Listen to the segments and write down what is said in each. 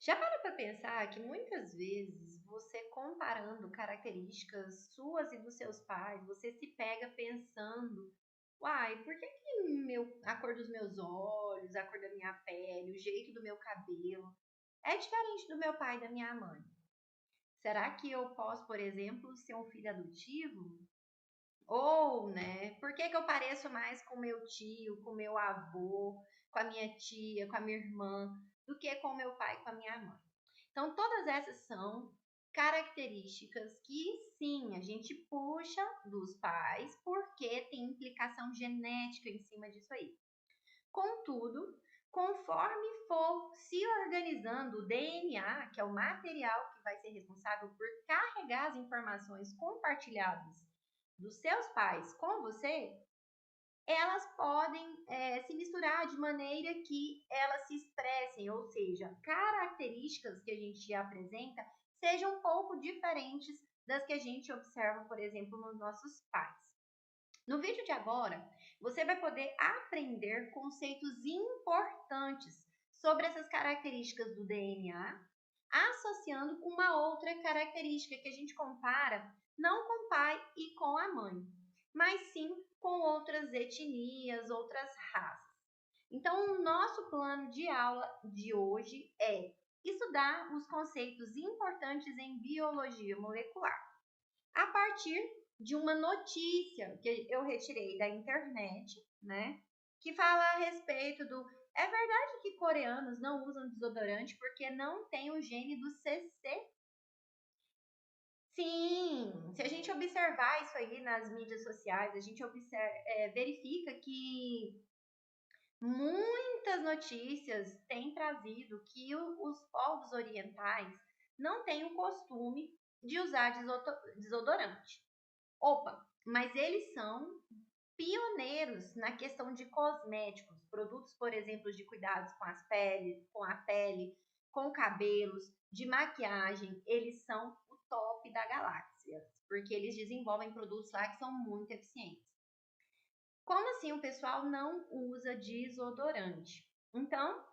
Já para pra pensar que muitas vezes você comparando características suas e dos seus pais, você se pega pensando, uai, por que a cor dos meus olhos, a cor da minha pele, o jeito do meu cabelo é diferente do meu pai e da minha mãe? Será que eu posso, por exemplo, ser um filho adotivo? Ou, né, por que eu pareço mais com meu tio, com meu avô, com a minha tia, com a minha irmã, do que com meu pai e com a minha mãe? Então, todas essas são características que sim, a gente puxa dos pais, porque tem implicação genética em cima disso aí. Contudo, conforme for se organizando o DNA, que é o material que vai ser responsável por carregar as informações compartilhadas dos seus pais com você, elas podem se misturar de maneira que elas se expressem, ou seja, características que a gente apresenta sejam um pouco diferentes das que a gente observa, por exemplo, nos nossos pais. No vídeo de agora, você vai poder aprender conceitos importantes sobre essas características do DNA, associando com uma outra característica que a gente compara não com o pai e com a mãe, mas sim com outras etnias, outras raças. Então, o nosso plano de aula de hoje é estudar os conceitos importantes em biologia molecular a partir de uma notícia que eu retirei da internet, né? Que fala a respeito do. É verdade que coreanos não usam desodorante porque não tem o gene do CC? Sim, se a gente observar isso aí nas mídias sociais, a gente verifica que muitas notícias têm trazido que os povos orientais não têm o costume de usar desodorante. Opa, mas eles são pioneiros na questão de cosméticos, produtos, por exemplo, de cuidados com as peles, com a pele, com cabelos, de maquiagem, eles são o top da galáxia, porque eles desenvolvem produtos lá que são muito eficientes. Como assim o pessoal não usa desodorante? Então,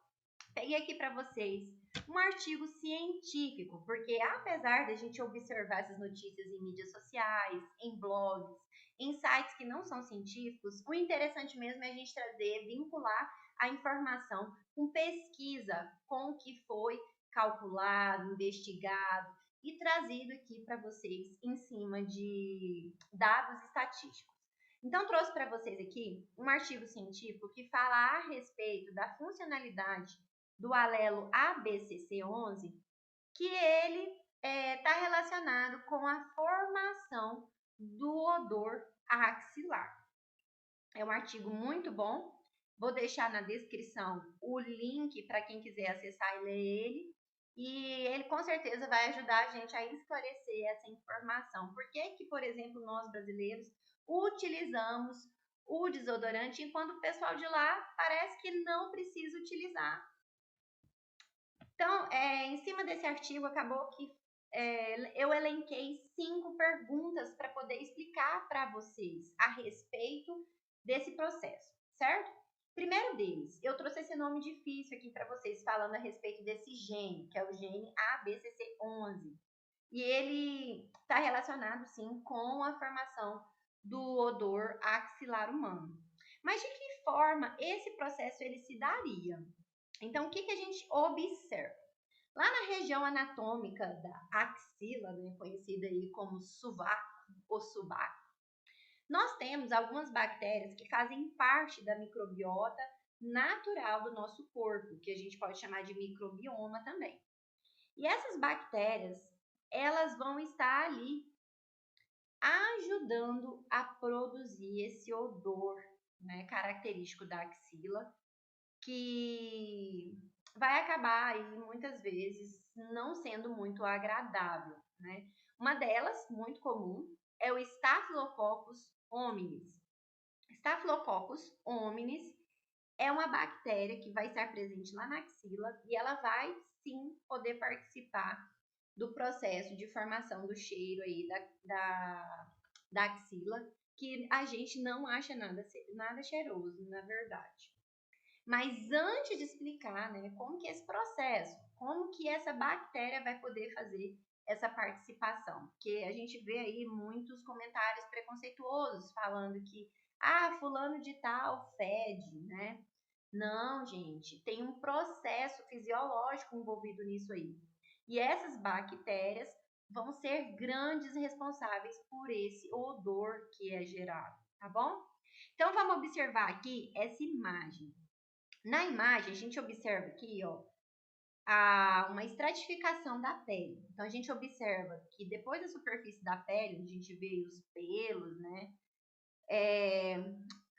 peguei aqui para vocês um artigo científico, porque apesar da gente observar essas notícias em mídias sociais, em blogs, em sites que não são científicos, o interessante mesmo é a gente trazer, vincular a informação com pesquisa, com o que foi calculado, investigado e trazido aqui para vocês em cima de dados estatísticos. Então, trouxe para vocês aqui um artigo científico que fala a respeito da funcionalidade do alelo ABCC11, que ele está relacionado com a formação do odor axilar. É um artigo muito bom. Vou deixar na descrição o link para quem quiser acessar e ler ele. E ele com certeza vai ajudar a gente a esclarecer essa informação. Por que que, por exemplo, nós brasileiros utilizamos o desodorante enquanto o pessoal de lá parece que não precisa utilizar? Então, em cima desse artigo, acabou que eu elenquei 5 perguntas para poder explicar para vocês a respeito desse processo, certo? Primeiro deles, eu trouxe esse nome difícil aqui para vocês, falando a respeito desse gene, que é o gene ABCC11. E ele está relacionado, sim, com a formação do odor axilar humano. Mas de que forma esse processo ele se daria? Então, o que a gente observa? Lá na região anatômica da axila, né, conhecida aí como sovaco ou subaco, nós temos algumas bactérias que fazem parte da microbiota natural do nosso corpo, que a gente pode chamar de microbioma também. E essas bactérias, elas vão estar ali ajudando a produzir esse odor, né, característico da axila, que vai acabar aí muitas vezes não sendo muito agradável, né? Uma delas, muito comum, é o Staphylococcus hominis. Staphylococcus hominis é uma bactéria que vai estar presente lá na axila e ela vai sim poder participar do processo de formação do cheiro aí da axila, que a gente não acha nada cheiroso, na verdade. Mas antes de explicar, né, como que é esse processo, como que essa bactéria vai poder fazer essa participação, porque a gente vê aí muitos comentários preconceituosos falando que, fulano de tal fede, né? Não, gente, tem um processo fisiológico envolvido nisso aí. E essas bactérias vão ser grandes responsáveis por esse odor que é gerado, tá bom? Então vamos observar aqui essa imagem. Na imagem, a gente observa aqui, ó, uma estratificação da pele. Então, a gente observa que depois da superfície da pele, a gente vê os pelos, né?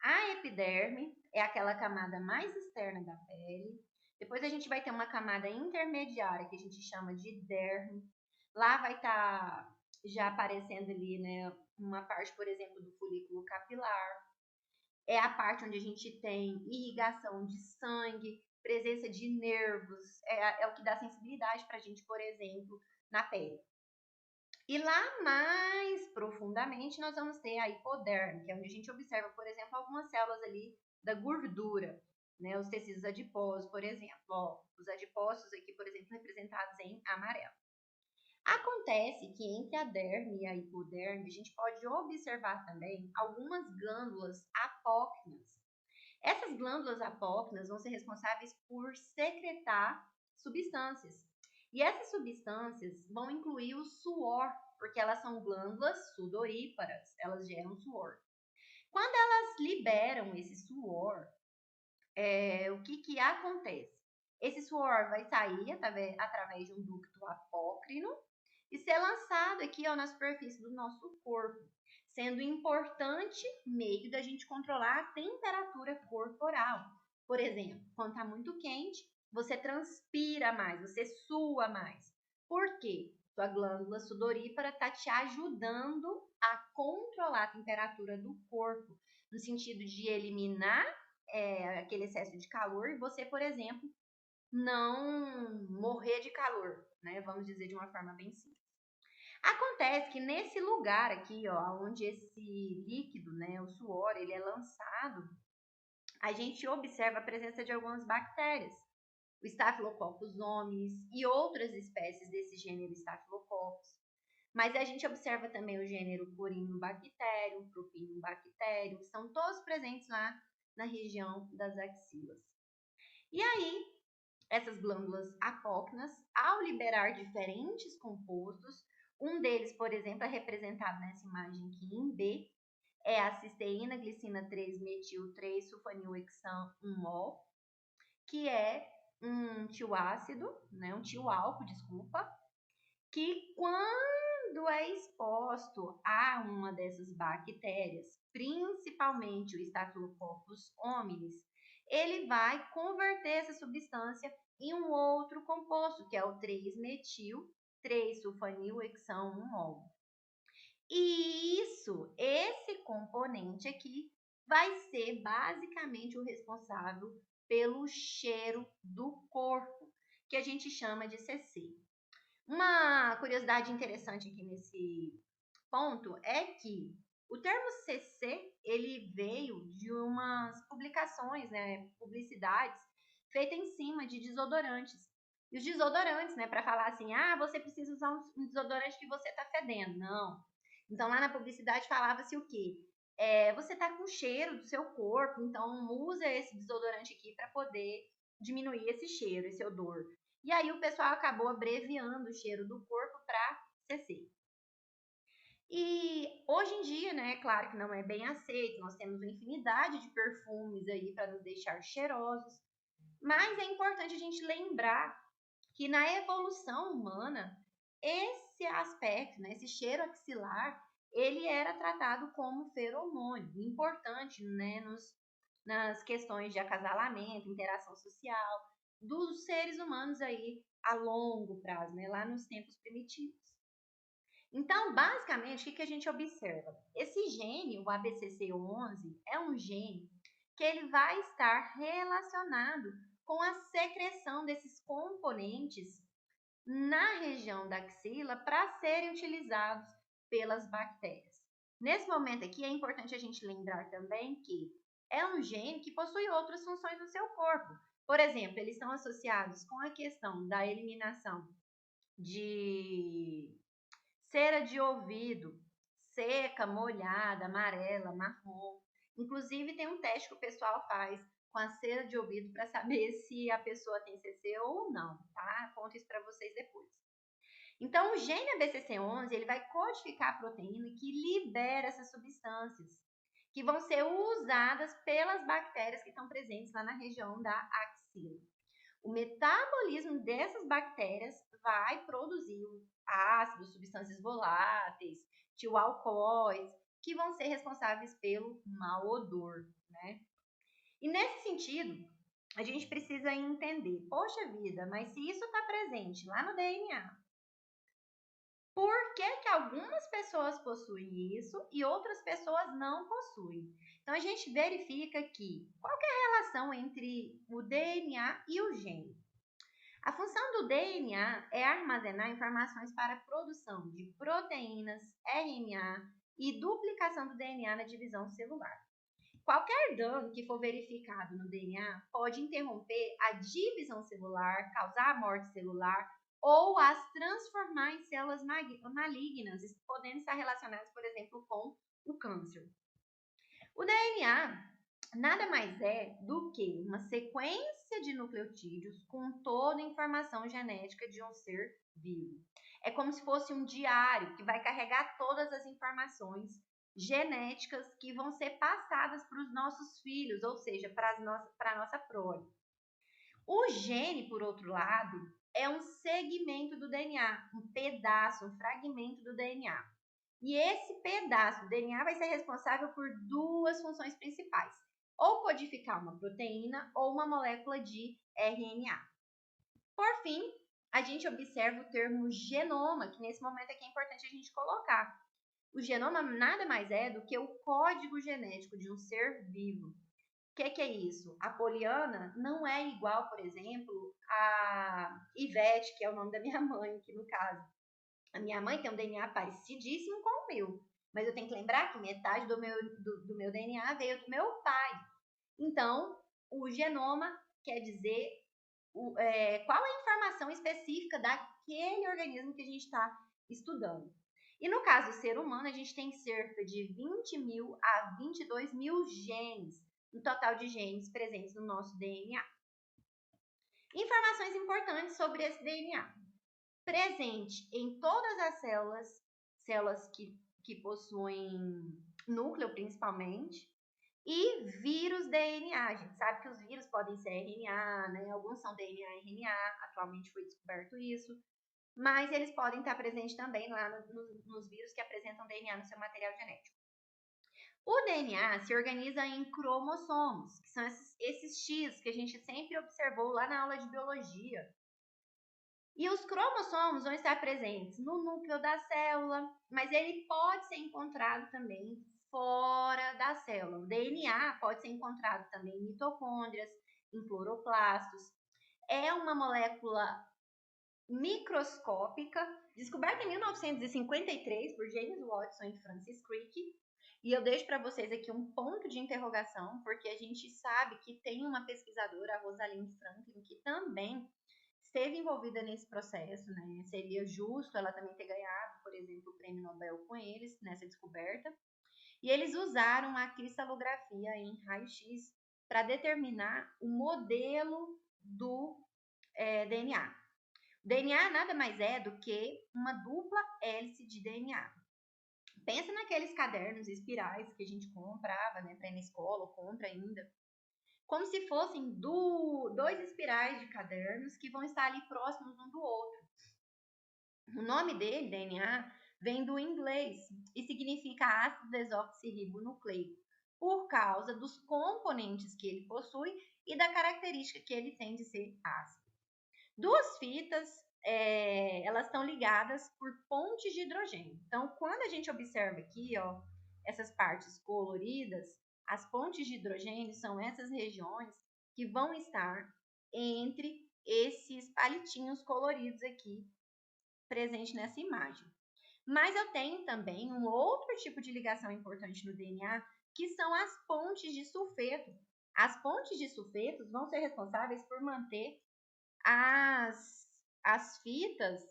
A epiderme é aquela camada mais externa da pele. Depois a gente vai ter uma camada intermediária, que a gente chama de derme. Lá vai estar já aparecendo ali, né, uma parte, por exemplo, do folículo capilar. É a parte onde a gente tem irrigação de sangue, presença de nervos, é o que dá sensibilidade para a gente, por exemplo, na pele. E lá mais profundamente nós vamos ter a hipoderme, que é onde a gente observa, por exemplo, algumas células ali da gordura, né? Os tecidos adiposos, por exemplo. Ó, os adipócitos aqui, por exemplo, representados em amarelo. Acontece que entre a derme e a hipoderme, a gente pode observar também algumas glândulas apócrinas. Essas glândulas apócrinas vão ser responsáveis por secretar substâncias. E essas substâncias vão incluir o suor, porque elas são glândulas sudoríparas, elas geram suor. Quando elas liberam esse suor, o que acontece? Esse suor vai sair através de um ducto apócrino e ser lançado aqui, ó, na superfície do nosso corpo, sendo importante meio da gente controlar a temperatura corporal. Por exemplo, quando está muito quente, você transpira mais, você sua mais. Por quê? Sua glândula sudorípara está te ajudando a controlar a temperatura do corpo, no sentido de eliminar aquele excesso de calor e você, por exemplo, não morrer de calor, né? Vamos dizer de uma forma bem simples. Acontece que nesse lugar aqui, ó, onde esse líquido, né, o suor, ele é lançado, a gente observa a presença de algumas bactérias, o Staphylococcus hominis e outras espécies desse gênero Staphylococcus. Mas a gente observa também o gênero Corynebacterium, Propionibacterium, que são todos presentes lá na região das axilas. E aí, essas glândulas apócrinas, ao liberar diferentes compostos, um deles, por exemplo, é representado nessa imagem aqui em B, é a cisteína glicina 3-metil-3-sulfonilhexan-1-mol, que é um tioácido, né, um tioálcool, desculpa, que quando é exposto a uma dessas bactérias, principalmente o Staphylococcus hominis, ele vai converter essa substância em um outro composto, que é o 3-metil-3-sulfonilhexan-1-mol. E esse componente aqui, vai ser basicamente o responsável pelo cheiro do corpo, que a gente chama de CC. Uma curiosidade interessante aqui nesse ponto é que o termo CC, ele veio de umas publicações, né, publicidades feitas em cima de desodorantes. E os desodorantes, né, para falar assim, você precisa usar um desodorante que você tá fedendo. Não. Então lá na publicidade falava-se o quê? Você tá com cheiro do seu corpo, então usa esse desodorante aqui para poder diminuir esse cheiro, esse odor. E aí o pessoal acabou abreviando o cheiro do corpo para CC. E hoje em dia, né, claro que não é bem aceito, nós temos uma infinidade de perfumes aí para nos deixar cheirosos, mas é importante a gente lembrar que na evolução humana, esse aspecto, né, esse cheiro axilar, ele era tratado como feromônio, importante, né, nas questões de acasalamento, interação social, dos seres humanos aí a longo prazo, né, lá nos tempos primitivos. Então, basicamente, o que a gente observa? Esse gene, o ABCC11, é um gene que ele vai estar relacionado com a secreção desses componentes na região da axila para serem utilizados pelas bactérias. Nesse momento aqui, é importante a gente lembrar também que é um gene que possui outras funções no seu corpo. Por exemplo, eles estão associados com a questão da eliminação de cera de ouvido, seca, molhada, amarela, marrom. Inclusive, tem um teste que o pessoal faz com a cera de ouvido para saber se a pessoa tem CC ou não, tá? Conto isso para vocês depois. Então, o gene ABCC11 ele vai codificar a proteína que libera essas substâncias, que vão ser usadas pelas bactérias que estão presentes lá na região da axila. O metabolismo dessas bactérias vai produzir ácidos, substâncias voláteis, tioalcoóis, que vão ser responsáveis pelo mau odor, né? E nesse sentido, a gente precisa entender, poxa vida, mas se isso está presente lá no DNA, por que algumas pessoas possuem isso e outras pessoas não possuem? Então, a gente verifica que qual que é a relação entre o DNA e o gene? A função do DNA é armazenar informações para a produção de proteínas, RNA e duplicação do DNA na divisão celular. Qualquer dano que for verificado no DNA pode interromper a divisão celular, causar a morte celular ou as transformar em células malignas, podendo estar relacionadas, por exemplo, com o câncer. O DNA nada mais é do que uma sequência de nucleotídeos com toda a informação genética de um ser vivo. É como se fosse um diário que vai carregar todas as informações genéticas que vão ser passadas para os nossos filhos, ou seja, para a nossa prole. O gene, por outro lado, é um segmento do DNA, um pedaço, um fragmento do DNA. E esse pedaço do DNA vai ser responsável por duas funções principais: ou codificar uma proteína ou uma molécula de RNA. Por fim, a gente observa o termo genoma, que nesse momento aqui é importante a gente colocar. O genoma nada mais é do que o código genético de um ser vivo. O que é isso? A Poliana não é igual, por exemplo, a Ivete, que é o nome da minha mãe, aqui no caso. A minha mãe tem um DNA parecidíssimo com o meu, mas eu tenho que lembrar que metade do meu DNA veio do meu pai. Então, o genoma quer dizer qual é a informação específica daquele organismo que a gente está estudando. E no caso do ser humano, a gente tem cerca de 20 mil a 22 mil genes, um total de genes presentes no nosso DNA. Informações importantes sobre esse DNA. Presente em todas as células que possuem núcleo principalmente, e vírus DNA. A gente sabe que os vírus podem ser RNA, né? Alguns são DNA e RNA, atualmente foi descoberto isso, mas eles podem estar presentes também lá nos vírus que apresentam DNA no seu material genético. O DNA se organiza em cromossomos, que são esses X que a gente sempre observou lá na aula de biologia. E os cromossomos vão estar presentes no núcleo da célula, mas ele pode ser encontrado também fora da célula. O DNA pode ser encontrado também em mitocôndrias, em cloroplastos. É uma molécula microscópica, descoberta em 1953 por James Watson e Francis Crick. E eu deixo para vocês aqui um ponto de interrogação, porque a gente sabe que tem uma pesquisadora, a Rosalind Franklin, que também esteve envolvida nesse processo, né? Seria justo ela também ter ganhado, por exemplo, o prêmio Nobel com eles, nessa descoberta. E eles usaram a cristalografia em raio-x para determinar o modelo do DNA. O DNA nada mais é do que uma dupla hélice de DNA. Pensa naqueles cadernos espirais que a gente comprava, né, para ir na escola, ou compra ainda, como se fossem dois espirais de cadernos que vão estar ali próximos um do outro. O nome dele, DNA, vem do inglês e significa ácido desoxirribonucleico, por causa dos componentes que ele possui e da característica que ele tem de ser ácido. Duas fitas, elas estão ligadas por pontes de hidrogênio. Então, quando a gente observa aqui, ó, essas partes coloridas, as pontes de hidrogênio são essas regiões que vão estar entre esses palitinhos coloridos aqui, presente nessa imagem. Mas eu tenho também um outro tipo de ligação importante no DNA, que são as pontes de sulfeto. As pontes de sulfetos vão ser responsáveis por manter as fitas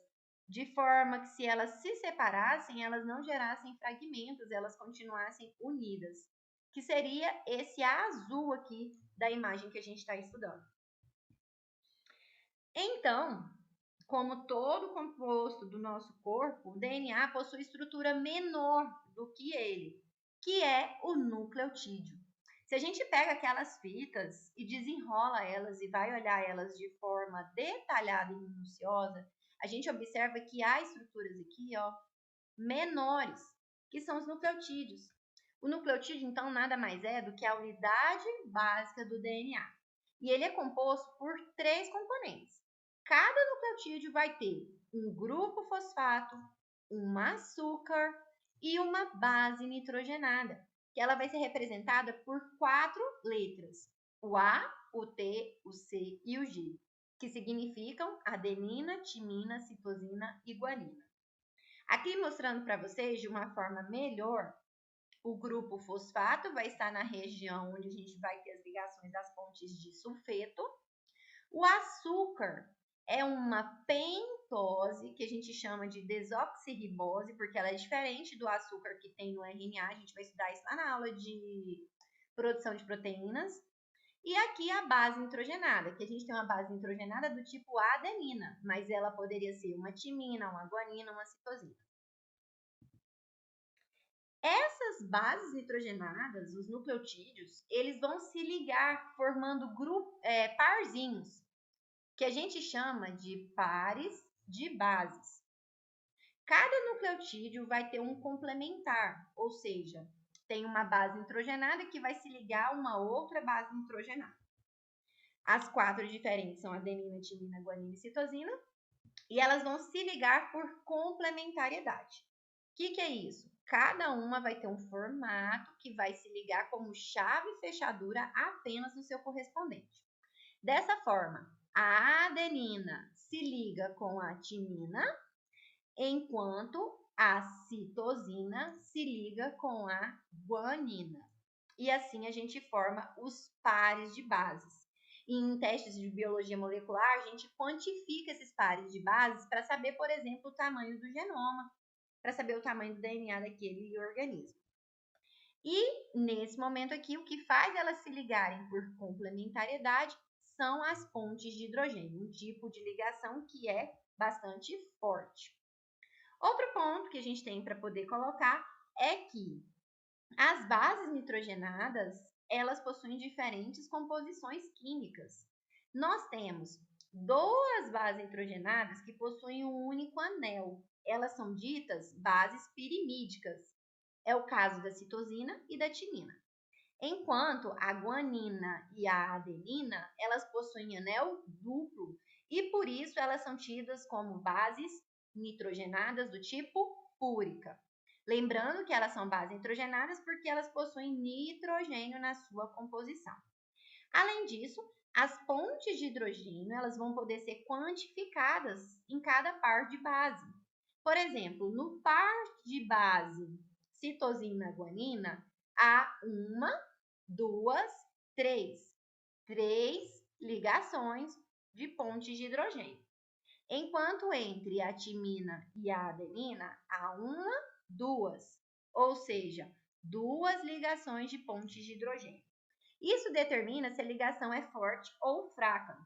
de forma que, se elas se separassem, elas não gerassem fragmentos, elas continuassem unidas, que seria esse azul aqui da imagem que a gente está estudando. Então, como todo composto do nosso corpo, o DNA possui estrutura menor do que ele, que é o nucleotídeo. Se a gente pega aquelas fitas e desenrola elas e vai olhar elas de forma detalhada e minuciosa, a gente observa que há estruturas aqui, ó, menores, que são os nucleotídeos. O nucleotídeo, então, nada mais é do que a unidade básica do DNA. E ele é composto por 3 componentes. Cada nucleotídeo vai ter um grupo fosfato, um açúcar e uma base nitrogenada, que ela vai ser representada por 4 letras: o A, o T, o C e o G, que significam adenina, timina, citosina e guanina. Aqui mostrando para vocês de uma forma melhor, o grupo fosfato vai estar na região onde a gente vai ter as ligações das pontes de sulfeto. O açúcar é uma pentose, que a gente chama de desoxirribose, porque ela é diferente do açúcar que tem no RNA. A gente vai estudar isso lá na aula de produção de proteínas. E aqui a base nitrogenada, que a gente tem uma base nitrogenada do tipo adenina, mas ela poderia ser uma timina, uma guanina, uma citosina. Essas bases nitrogenadas, os nucleotídeos, eles vão se ligar formando parzinhos, que a gente chama de pares de bases. Cada nucleotídeo vai ter um complementar, ou seja, tem uma base nitrogenada que vai se ligar a uma outra base nitrogenada. As 4 diferentes são adenina, timina, guanina e citosina, e elas vão se ligar por complementariedade. O que é isso? Cada uma vai ter um formato que vai se ligar como chave e fechadura apenas no seu correspondente. Dessa forma, a adenina se liga com a timina, enquanto a citosina se liga com a guanina. E assim a gente forma os pares de bases. Em testes de biologia molecular, a gente quantifica esses pares de bases para saber, por exemplo, o tamanho do genoma, para saber o tamanho do DNA daquele organismo. E, nesse momento aqui, o que faz elas se ligarem por complementariedade são as pontes de hidrogênio, um tipo de ligação que é bastante forte. Outro ponto que a gente tem para poder colocar é que as bases nitrogenadas, elas possuem diferentes composições químicas. Nós temos 2 bases nitrogenadas que possuem um único anel. Elas são ditas bases pirimídicas. É o caso da citosina e da timina. Enquanto a guanina e a adenina, elas possuem anel duplo e por isso elas são tidas como bases nitrogenadas do tipo púrica. Lembrando que elas são bases nitrogenadas porque elas possuem nitrogênio na sua composição. Além disso, as pontes de hidrogênio elas vão poder ser quantificadas em cada par de base. Por exemplo, no par de base citosina-guanina, há 1, 2, 3. 3 ligações de pontes de hidrogênio. Enquanto entre a timina e a adenina, há 1, 2, ou seja, 2 ligações de pontes de hidrogênio. Isso determina se a ligação é forte ou fraca.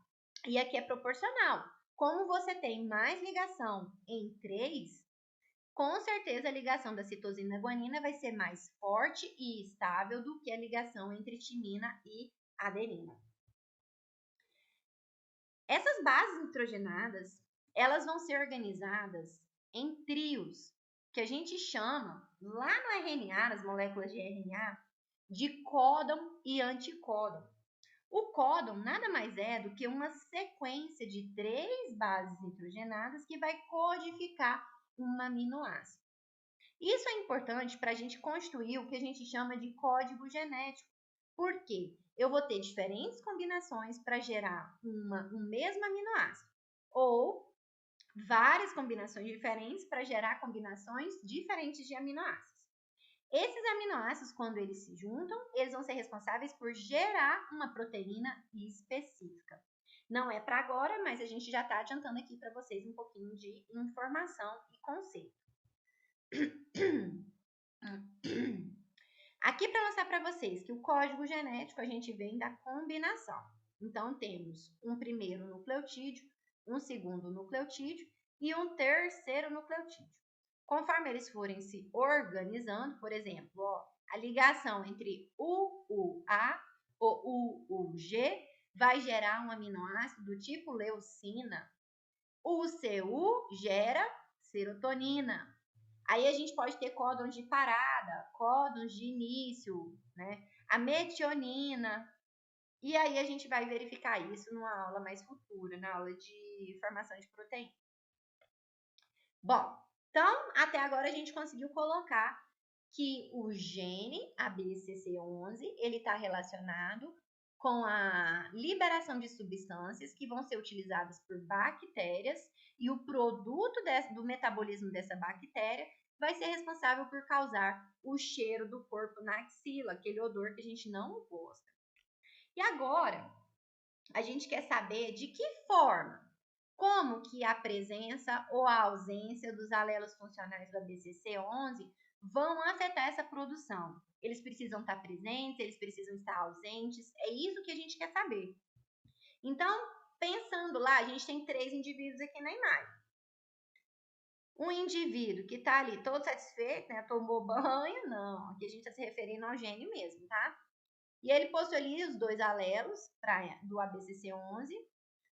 E aqui é proporcional. Como você tem mais ligação em 3, com certeza a ligação da citosina e guanina vai ser mais forte e estável do que a ligação entre timina e adenina. Essas bases nitrogenadas, elas vão ser organizadas em trios, que a gente chama, lá no RNA, nas moléculas de RNA, de códon e anticódon. O códon nada mais é do que uma sequência de 3 bases nitrogenadas que vai codificar um aminoácido. Isso é importante para a gente construir o que a gente chama de código genético. Por quê? Eu vou ter diferentes combinações para gerar um mesmo aminoácido, ou várias combinações diferentes para gerar combinações diferentes de aminoácidos. Esses aminoácidos, quando eles se juntam, eles vão ser responsáveis por gerar uma proteína específica. Não é para agora, mas a gente já está adiantando aqui para vocês um pouquinho de informação e conceito. Aqui para mostrar para vocês que o código genético a gente vem da combinação. Então, temos um primeiro nucleotídeo, um segundo nucleotídeo e um terceiro nucleotídeo. Conforme eles forem se organizando, por exemplo, ó, a ligação entre UUA ou UUG vai gerar um aminoácido do tipo leucina. O UCU gera serotonina. Aí a gente pode ter códons de parada, códons de início, né? A metionina. E aí a gente vai verificar isso numa aula mais futura, na aula de formação de proteína. Bom, então até agora a gente conseguiu colocar que o gene ABCC11 ele está relacionado com a liberação de substâncias que vão ser utilizadas por bactérias e o produto do metabolismo dessa bactéria vai ser responsável por causar o cheiro do corpo na axila, aquele odor que a gente não gosta. E agora, a gente quer saber de que forma, como que a presença ou a ausência dos alelos funcionais do ABCC11 vão afetar essa produção. Eles precisam estar presentes, eles precisam estar ausentes, é isso que a gente quer saber. Então, pensando lá, a gente tem 3 indivíduos aqui na imagem. Um indivíduo que está ali todo satisfeito, né, tomou banho, não, aqui a gente está se referindo ao gene mesmo, tá? E ele possui ali os 2 alelos do ABCC11.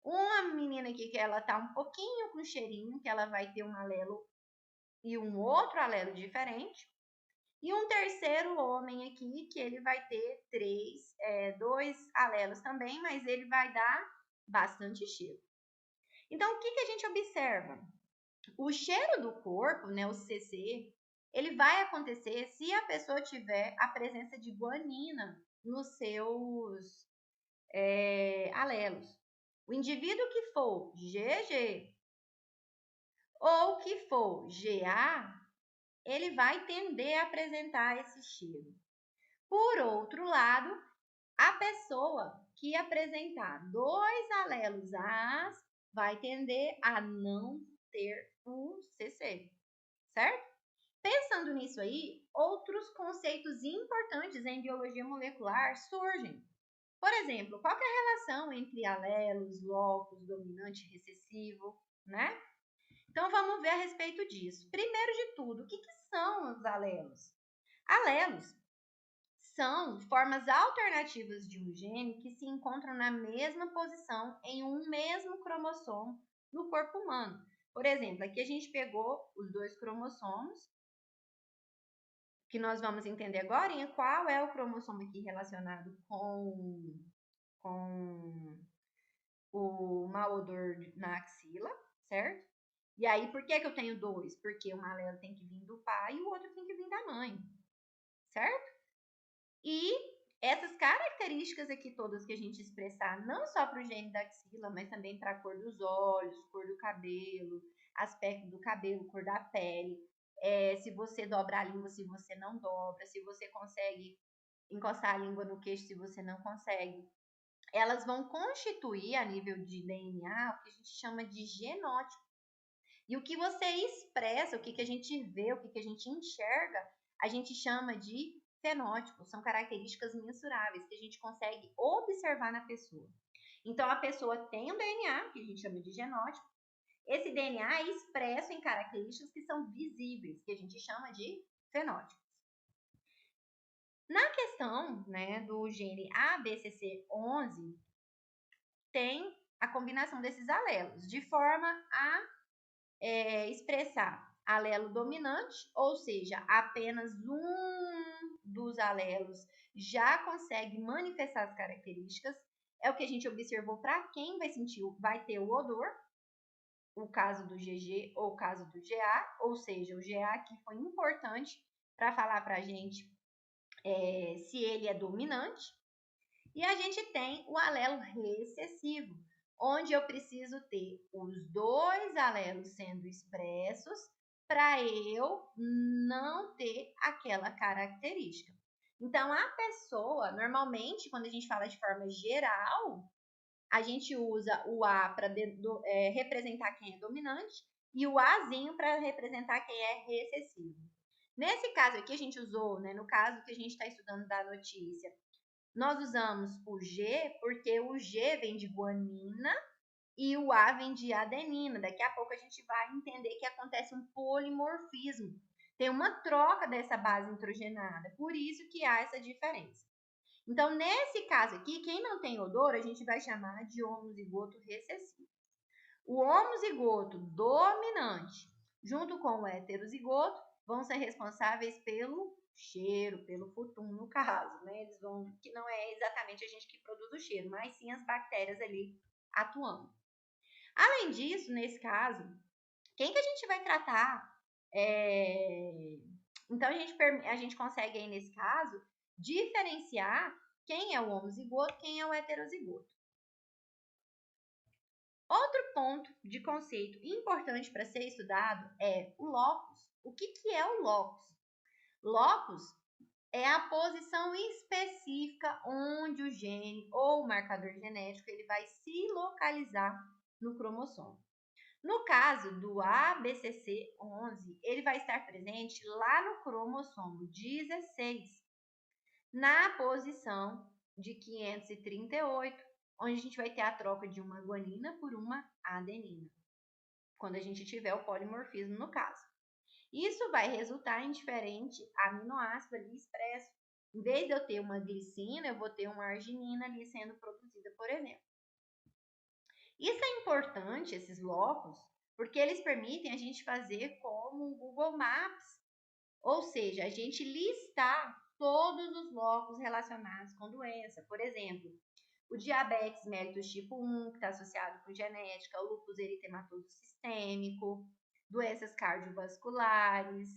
Uma menina aqui que ela tá um pouquinho com cheirinho, que ela vai ter um alelo e um outro alelo diferente. E um terceiro homem aqui, que ele vai ter 2 alelos também, mas ele vai dar bastante cheiro. Então, o que a gente observa? O cheiro do corpo, né, o CC, ele vai acontecer se a pessoa tiver a presença de guanina nos seus alelos. O indivíduo que for GG ou que for GA, ele vai tender a apresentar esse cheiro. Por outro lado, a pessoa que apresentar 2 alelos As vai tender a não ter o CC, certo? Pensando nisso aí, outros conceitos importantes em biologia molecular surgem. Por exemplo, qual é a relação entre alelos, locus, dominante e recessivo, né? Então, vamos ver a respeito disso. Primeiro de tudo, o que são os alelos? Alelos são formas alternativas de um gene que se encontram na mesma posição em um mesmo cromossomo no corpo humano. Por exemplo, aqui a gente pegou os 2 cromossomos, que nós vamos entender agora, e qual é o cromossomo aqui relacionado com o mau odor na axila, certo? E aí, por que eu tenho 2? Porque um alelo tem que vir do pai e o outro tem que vir da mãe, certo? E essas características aqui todas que a gente expressar, não só para o gene da axila, mas também para a cor dos olhos, cor do cabelo, aspecto do cabelo, cor da pele, se você dobra a língua, se você não dobra, se você consegue encostar a língua no queixo, se você não consegue. Elas vão constituir a nível de DNA o que a gente chama de genótipo. E o que você expressa, o que a gente vê, o que a gente enxerga, a gente chama de fenótipo. São características mensuráveis que a gente consegue observar na pessoa. Então, a pessoa tem um DNA, que a gente chama de genótipo. Esse DNA é expresso em características que são visíveis, que a gente chama de fenótipos. Na questão, né, do gene ABCC11, tem a combinação desses alelos, de forma a expressar alelo dominante, ou seja, apenas um dos alelos já consegue manifestar as características. É o que a gente observou para quem vai ter o odor, o caso do GG ou o caso do GA, ou seja, o GA aqui foi importante para falar para a gente se ele é dominante. E a gente tem o alelo recessivo, onde eu preciso ter os 2 alelos sendo expressos para eu não ter aquela característica. Então, a pessoa, normalmente, quando a gente fala de forma geral, a gente usa o A para representar quem é dominante e o Azinho para representar quem é recessivo. Nesse caso aqui, a gente usou, né, no caso que a gente está estudando da notícia, nós usamos o G porque o G vem de guanina e o A vem de adenina. Daqui a pouco a gente vai entender que acontece um polimorfismo. Tem uma troca dessa base nitrogenada, por isso que há essa diferença. Então, nesse caso aqui, quem não tem odor, a gente vai chamar de homozigoto recessivo. O homozigoto dominante, junto com o heterozigoto, vão ser responsáveis pelo cheiro, pelo futum, no caso, né? Eles vão, que não é exatamente a gente que produz o cheiro, mas sim as bactérias ali atuando. Além disso, nesse caso, quem que a gente vai tratar? Então, a gente consegue aí, nesse caso, diferenciar quem é o homozigoto, quem é o heterozigoto. Outro ponto de conceito importante para ser estudado é o locus. O que é o locus? Locus é a posição específica onde o gene ou o marcador genético ele vai se localizar no cromossomo. No caso do ABCC11, ele vai estar presente lá no cromossomo 16, na posição de 538, onde a gente vai ter a troca de uma guanina por uma adenina, quando a gente tiver o polimorfismo no caso. Isso vai resultar em diferente aminoácido ali expresso. Em vez de eu ter uma glicina, eu vou ter uma arginina ali sendo produzida, por exemplo. Isso é importante, esses locos, porque eles permitem a gente fazer como o Google Maps, ou seja, a gente listar todos os locos relacionados com doença. Por exemplo, o diabetes mellitus tipo 1, que está associado com genética, o lúpus eritematoso sistêmico, doenças cardiovasculares,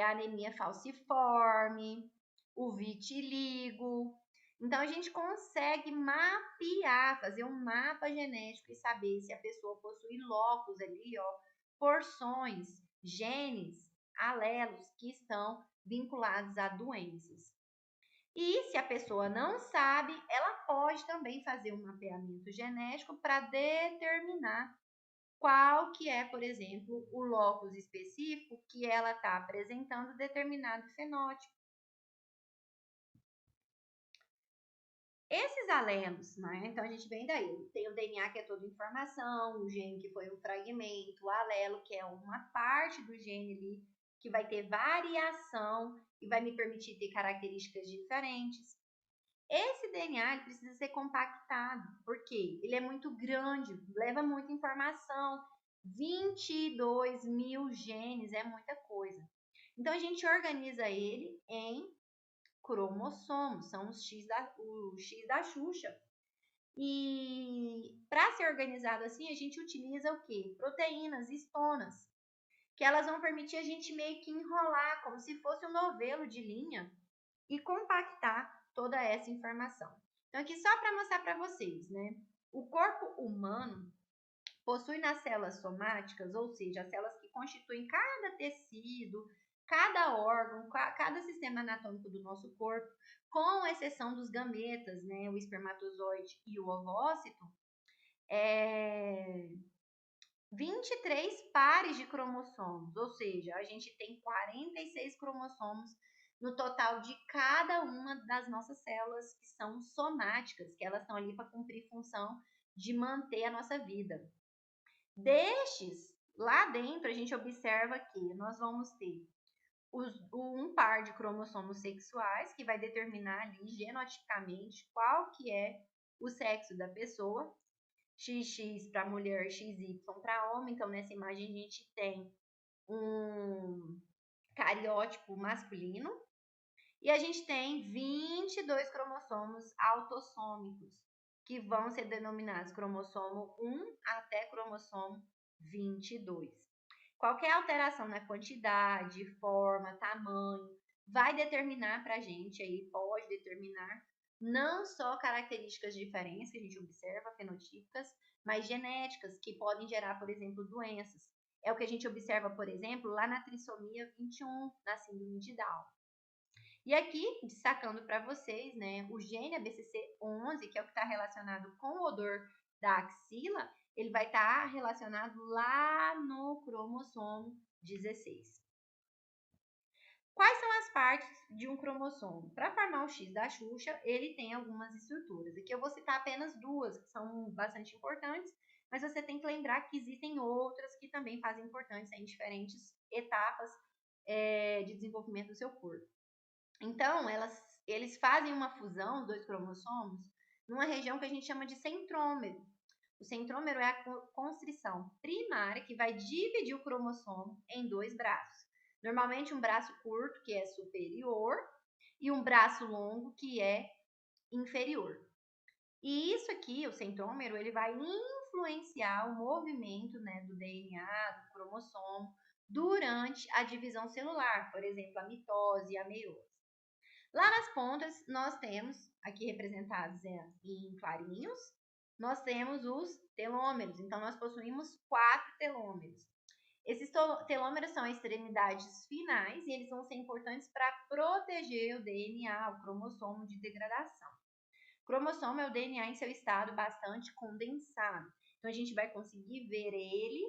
anemia falciforme, o vitiligo. Então, a gente consegue mapear, fazer um mapa genético e saber se a pessoa possui locos ali, ó, porções, genes, alelos que estão vinculados a doenças. E se a pessoa não sabe, ela pode também fazer um mapeamento genético para determinar qual que é, por exemplo, o locus específico que ela está apresentando determinado fenótipo. Esses alelos, né? Então a gente vem daí. Tem o DNA, que é toda informação, o gene, que foi um fragmento, o alelo, que é uma parte do gene ali, que vai ter variação e vai me permitir ter características diferentes. Esse DNA ele precisa ser compactado, porque ele é muito grande, leva muita informação. 22 mil genes é muita coisa. Então a gente organiza ele em cromossomos, são o X da Xuxa. E para ser organizado assim, a gente utiliza o quê? Proteínas, histonas, que elas vão permitir a gente meio que enrolar, como se fosse um novelo de linha, e compactar toda essa informação. Então, aqui só para mostrar para vocês, né? O corpo humano possui nas células somáticas, ou seja, as células que constituem cada tecido, cada órgão, cada sistema anatômico do nosso corpo, com exceção dos gametas, né, o espermatozoide e o ovócito, 23 pares de cromossomos, ou seja, a gente tem 46 cromossomos no total de cada uma das nossas células que são somáticas, que elas estão ali para cumprir função de manter a nossa vida. Destes, lá dentro, a gente observa que nós vamos ter um par de cromossomos sexuais, que vai determinar ali genotipicamente qual que é o sexo da pessoa. XX para mulher, XY para homem. Então, nessa imagem, a gente tem um cariótipo masculino. E a gente tem 22 cromossomos autossômicos, que vão ser denominados cromossomo 1 até cromossomo 22. Qualquer alteração na quantidade, forma, tamanho, vai determinar para a gente aí, pode determinar não só características diferentes que a gente observa, fenotípicas, mas genéticas, que podem gerar, por exemplo, doenças. É o que a gente observa, por exemplo, lá na trissomia 21, na síndrome de Down. E aqui, destacando para vocês, né, o gene ABCC11, que é o que está relacionado com o odor da axila, ele vai estar relacionado lá no cromossomo 16. Quais são as partes de um cromossomo? Para formar o X da Xuxa, ele tem algumas estruturas. Aqui eu vou citar apenas duas, que são bastante importantes, mas você tem que lembrar que existem outras que também fazem importância em diferentes etapas de desenvolvimento do seu corpo. Então, eles fazem uma fusão, os dois cromossomos, numa região que a gente chama de centrômero. O centrômero é a constrição primária que vai dividir o cromossomo em dois braços. Normalmente um braço curto, que é superior, e um braço longo, que é inferior. E isso aqui, o centrômero, ele vai influenciar o movimento, né, do DNA, do cromossomo, durante a divisão celular, por exemplo, a mitose e a meiose. Lá nas pontas, nós temos, aqui representados em clarinhos, nós temos os telômeros. Então, nós possuímos 4 telômeros. Esses telômeros são as extremidades finais e eles vão ser importantes para proteger o DNA, o cromossomo de degradação. O cromossomo é o DNA em seu estado bastante condensado. Então, a gente vai conseguir ver ele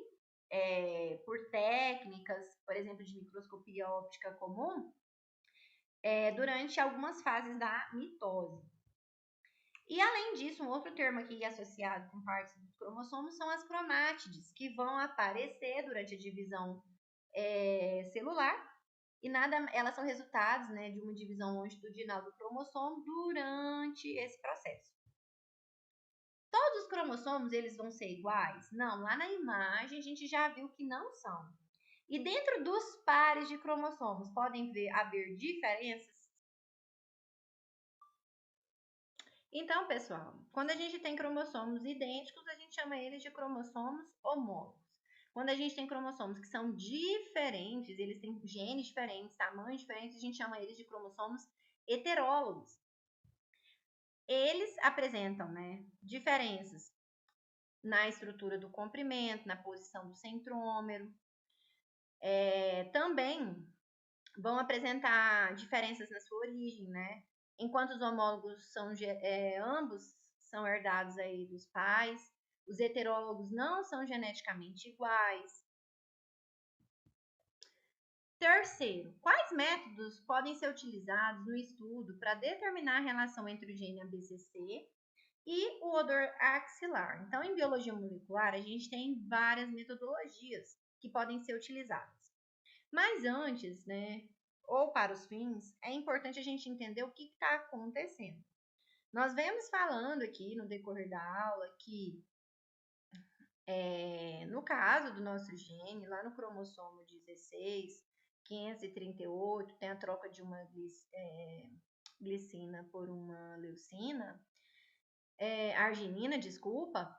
por técnicas, por exemplo, de microscopia óptica comum, durante algumas fases da mitose. E além disso, um outro termo aqui associado com partes dos cromossomos são as cromátides, que vão aparecer durante a divisão celular, e elas são resultados, né, de uma divisão longitudinal do cromossomo durante esse processo. Todos os cromossomos eles vão ser iguais? Não, lá na imagem a gente já viu que não são. E dentro dos pares de cromossomos podem haver diferenças? Então, pessoal, quando a gente tem cromossomos idênticos, a gente chama eles de cromossomos homólogos. Quando a gente tem cromossomos que são diferentes, eles têm genes diferentes, tamanhos diferentes, a gente chama eles de cromossomos heterólogos. Eles apresentam, né, diferenças na estrutura do comprimento, na posição do centrômero. Também vão apresentar diferenças na sua origem, né? Enquanto os homólogos são ambos são herdados aí dos pais, os heterólogos não são geneticamente iguais. Terceiro, quais métodos podem ser utilizados no estudo para determinar a relação entre o gene ABCC e o odor axilar? Então, em biologia molecular, a gente tem várias metodologias que podem ser utilizadas. Mas antes, né, ou para os fins, é importante a gente entender o que está acontecendo. Nós vemos falando aqui no decorrer da aula que, no caso do nosso gene, lá no cromossomo 16, 538, tem a troca de uma glicina por uma leucina, arginina, desculpa,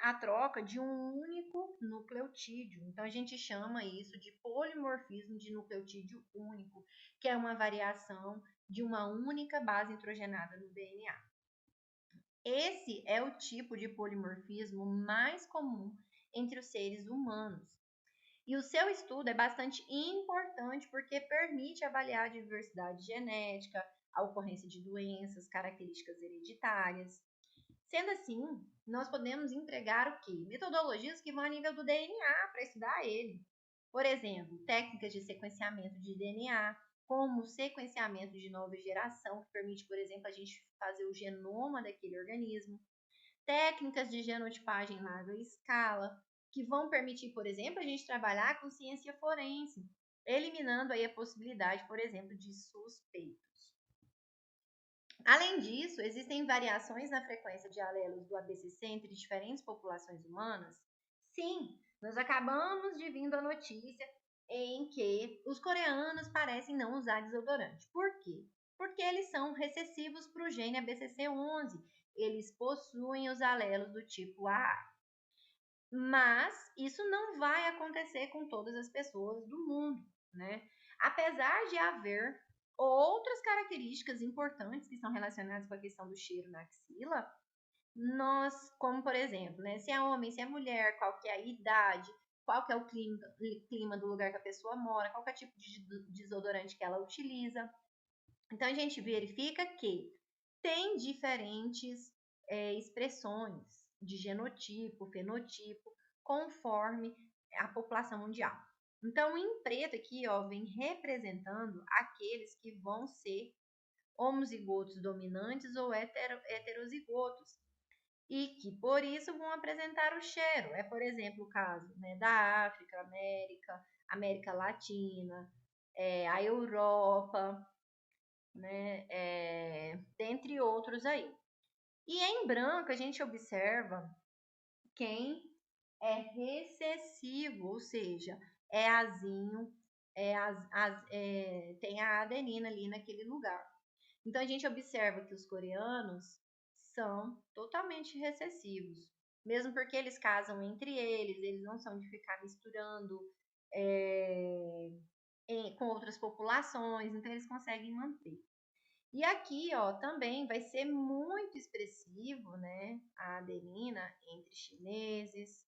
a troca de um único nucleotídeo. Então, a gente chama isso de polimorfismo de nucleotídeo único, que é uma variação de uma única base nitrogenada no DNA. Esse é o tipo de polimorfismo mais comum entre os seres humanos. E o seu estudo é bastante importante porque permite avaliar a diversidade genética, a ocorrência de doenças, características hereditárias. Sendo assim, nós podemos empregar o quê? Metodologias que vão a nível do DNA para estudar ele. Por exemplo, técnicas de sequenciamento de DNA, como o sequenciamento de nova geração, que permite, por exemplo, a gente fazer o genoma daquele organismo. Técnicas de genotipagem em larga escala, que vão permitir, por exemplo, a gente trabalhar com ciência forense, eliminando aí a possibilidade, por exemplo, de suspeitos. Além disso, existem variações na frequência de alelos do ABCC entre diferentes populações humanas? Sim, nós acabamos de vir a notícia em que os coreanos parecem não usar desodorante. Por quê? Porque eles são recessivos para o gene ABCC11. Eles possuem os alelos do tipo A. Mas isso não vai acontecer com todas as pessoas do mundo, né? Apesar de haver outras características importantes que são relacionadas com a questão do cheiro na axila, como por exemplo, né, se é homem, se é mulher, qual que é a idade, qual que é o clima do lugar que a pessoa mora, qual que é o tipo de desodorante que ela utiliza. Então, a gente verifica que tem diferentes expressões de genotipo, fenotipo, conforme a população mundial. Então, em preto aqui, ó, vem representando aqueles que vão ser homozigotos dominantes ou heterozigotos e que por isso vão apresentar o cheiro. É, por exemplo, o caso, né, da África, América Latina, a Europa, né, dentre outros aí. E em branco a gente observa quem é recessivo, ou seja, é azinho, tem a adenina ali naquele lugar. Então a gente observa que os coreanos são totalmente recessivos, mesmo porque eles casam entre eles não são de ficar misturando com outras populações, então eles conseguem manter. E aqui, ó, também vai ser muito expressivo, né, a adenina entre chineses,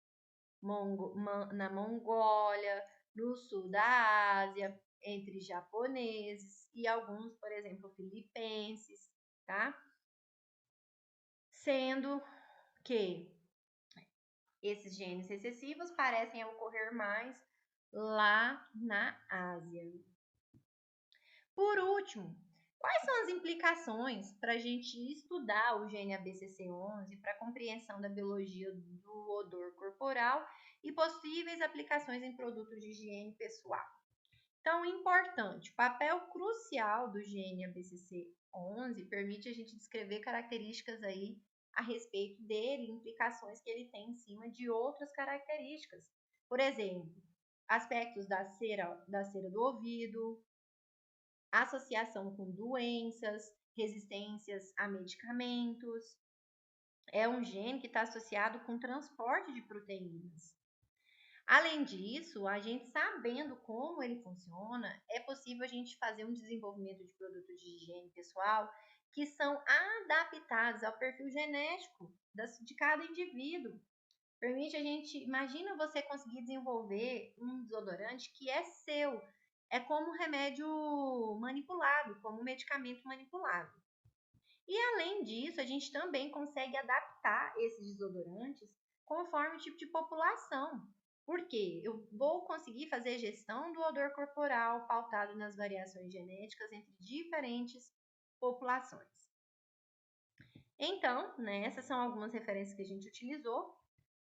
na Mongólia, no sul da Ásia, entre japoneses e alguns, por exemplo, filipenses, tá? Sendo que esses genes recessivos parecem ocorrer mais lá na Ásia. Por último, quais são as implicações para a gente estudar o gene ABCC11 para a compreensão da biologia do odor corporal e possíveis aplicações em produtos de higiene pessoal? Então, importante, o papel crucial do gene ABCC11 permite a gente descrever características aí a respeito dele, implicações que ele tem em cima de outras características. Por exemplo, aspectos da cera do ouvido, associação com doenças, resistências a medicamentos. É um gene que está associado com transporte de proteínas. Além disso, a gente sabendo como ele funciona, é possível a gente fazer um desenvolvimento de produtos de higiene pessoal que são adaptados ao perfil genético de cada indivíduo. Permite a gente, imagina você conseguir desenvolver um desodorante que é seu, é como um remédio manipulado, como um medicamento manipulado. E além disso, a gente também consegue adaptar esses desodorantes conforme o tipo de população. Porque eu vou conseguir fazer gestão do odor corporal pautado nas variações genéticas entre diferentes populações. Então, né, essas são algumas referências que a gente utilizou.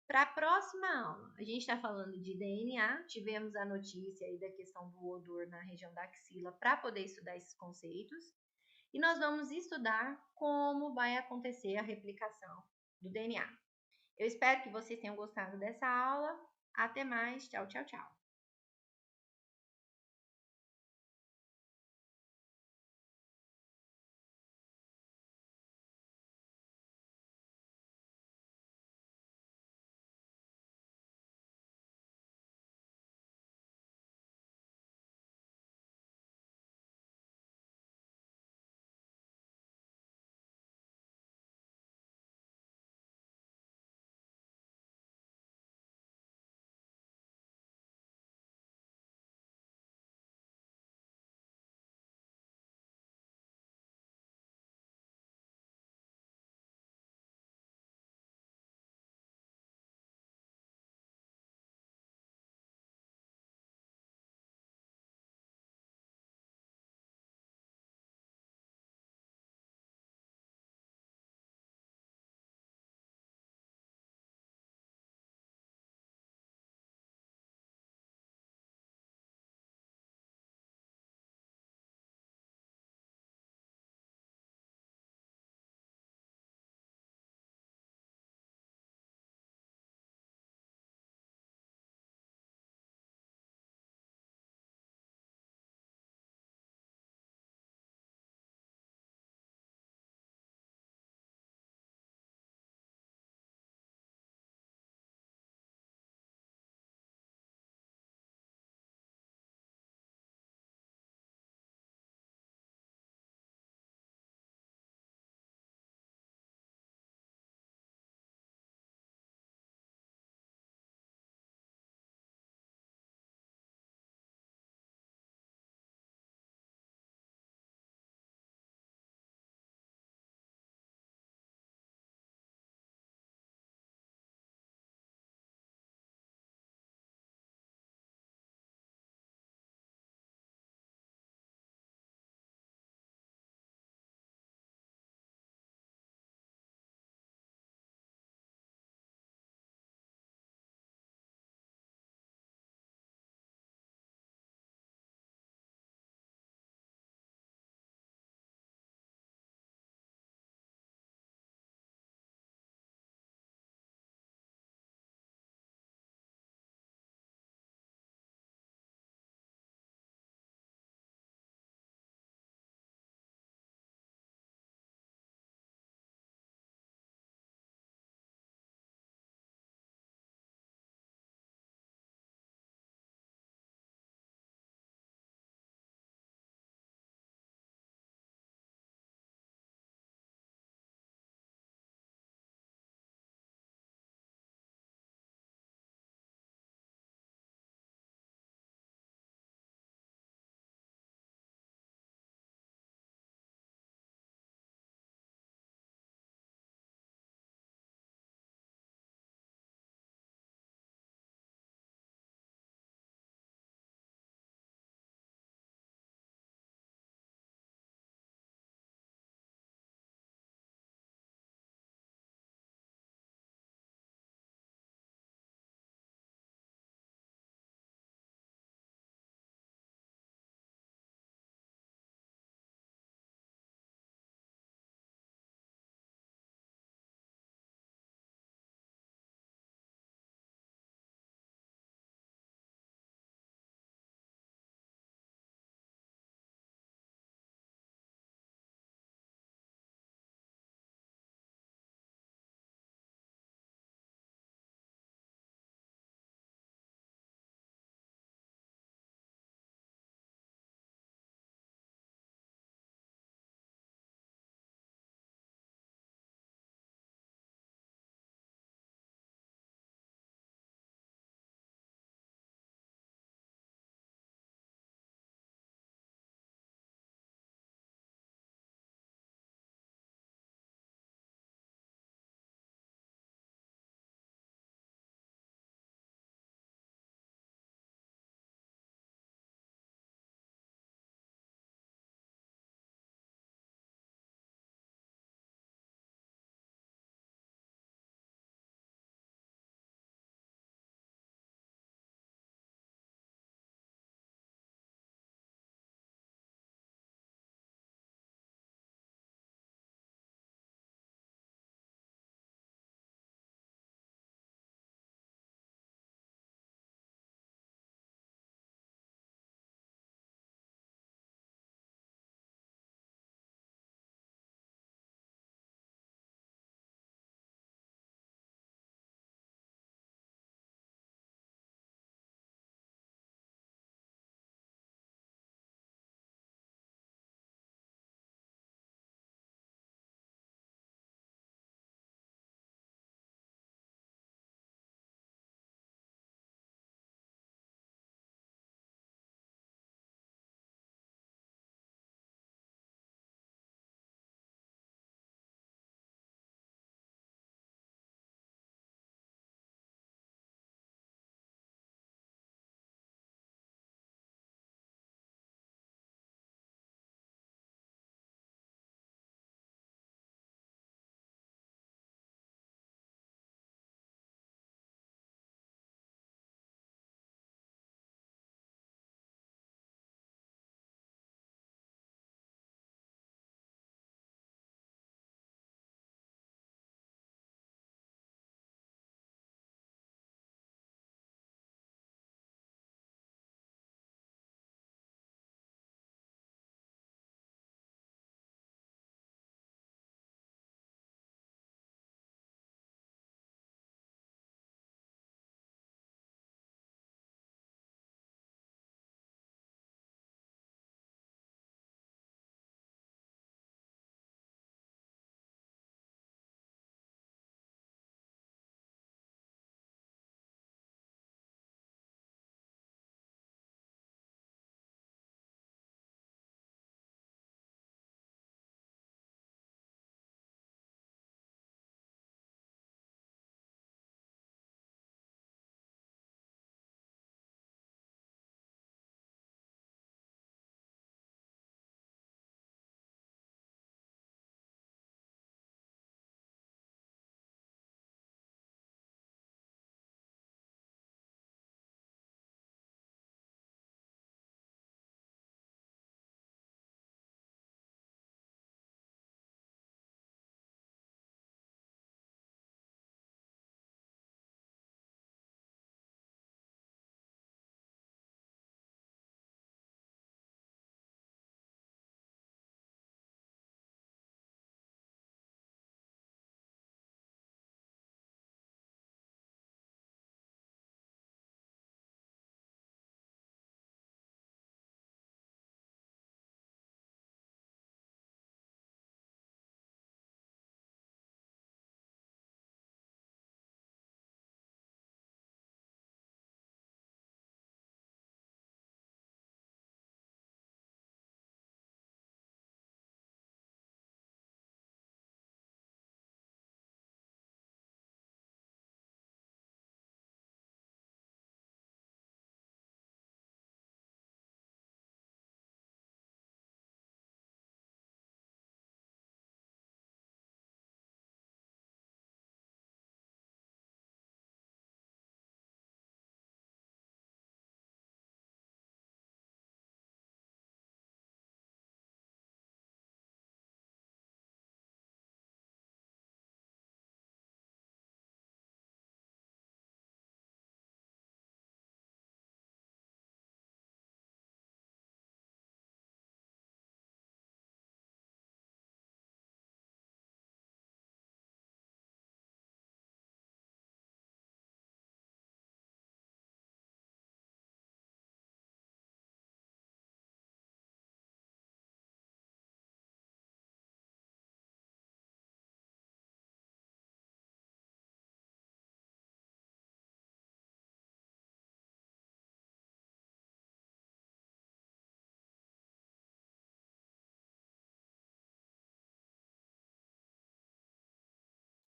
Para a próxima aula, a gente está falando de DNA, tivemos a notícia aí da questão do odor na região da axila para poder estudar esses conceitos. E nós vamos estudar como vai acontecer a replicação do DNA. Eu espero que vocês tenham gostado dessa aula. Até mais. Tchau, tchau, tchau.